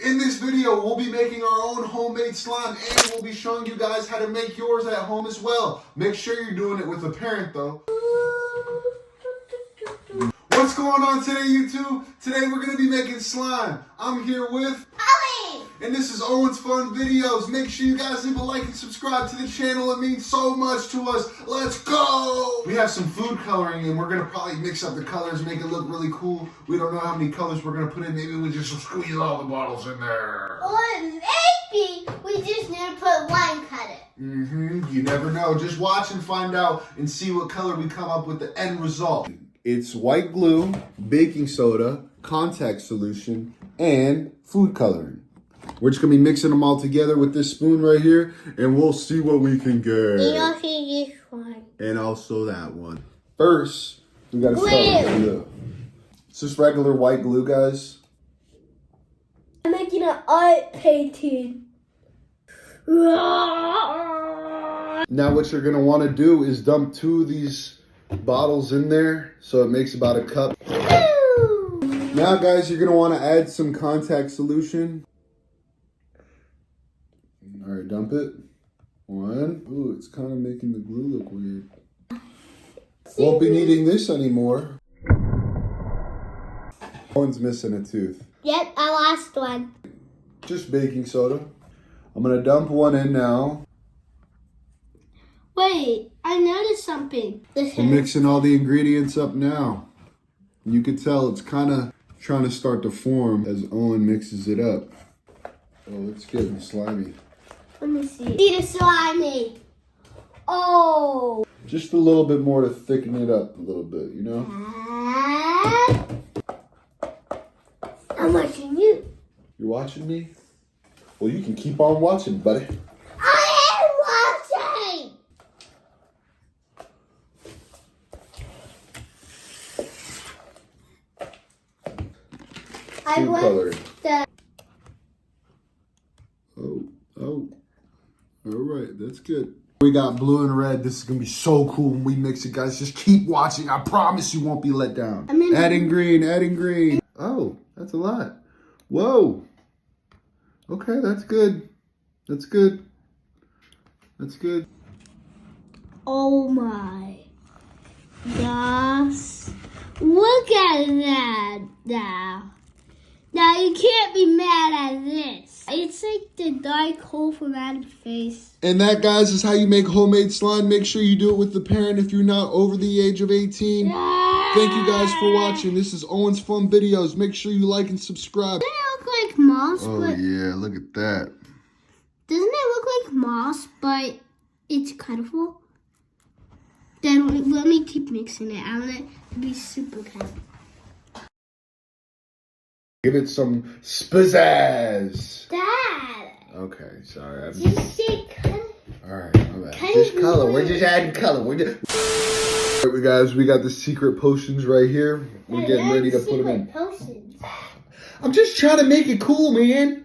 In this video, we'll be making our own homemade slime and we'll be showing you guys how to make yours at home as well. Make sure you're doing it with a parent though. What's going on today, YouTube? Today we're going to be making slime. I'm here with Ollie! And this is Owen's Fun Videos. Make sure you guys leave a like and subscribe to the channel. It means so much to us. Let's go! We have some food coloring and we're going to probably mix up the colors, make it look really cool. We don't know how many colors we're going to put in. Maybe we just squeeze all the bottles in there. Or maybe we just need to put one color. You never know. Just watch and find out and see what color we come up with the end result. It's white glue, baking soda, contact solution, and food coloring. We're just going to be mixing them all together with this spoon right here, and we'll see what we can get. And also this one. And also that one. First, we got to start with glue. It's just regular white glue, guys. I'm making an art painting. Now what you're going to want to do is dump 2 of these bottles in there, so it makes about a cup. Now guys, you're going to want to add some contact solution. Alright, dump it. 1. Ooh, it's kind of making the glue look weird. Won't be needing this anymore. One's missing a tooth. Yep, I lost one. Just baking soda. I'm going to dump 1 in now. Wait, I noticed something. We're mixing all the ingredients up now. You can tell it's kind of trying to start to form as Owen mixes it up. Oh, it's getting slimy. Let me see. See the slimy. Oh. Just a little bit more to thicken it up a little bit, you know? I'm watching you. You're watching me? Well, you can keep on watching, buddy. I am watching. Food coloring. The Oh. All right, that's good. We got blue and red. This is going to be so cool when we mix it, guys. Just keep watching. I promise you won't be let down. Adding green. Oh, that's a lot. Whoa. Okay, that's good. That's good. Oh my gosh. Look at that now. Now you can't be mad at this. It's like the dark hole from Adam's face. And that, guys, is how you make homemade slime. Make sure you do it with the parent if you're not over the age of 18. Thank you guys for watching. This is Owen's Fun Videos. Make sure you like and subscribe. Doesn't it look like moss? Oh, yeah, look at that. Doesn't it look like moss, but it's colorful? Then let me keep mixing it. I want it to be super colorful. Give it some spizzazz. Dad! Okay, sorry. Just say color. Alright, my bad. Just color. We're just adding color. Alright, guys, we got the secret potions right here. We're getting ready to put them in. Potions. I'm just trying to make it cool, man.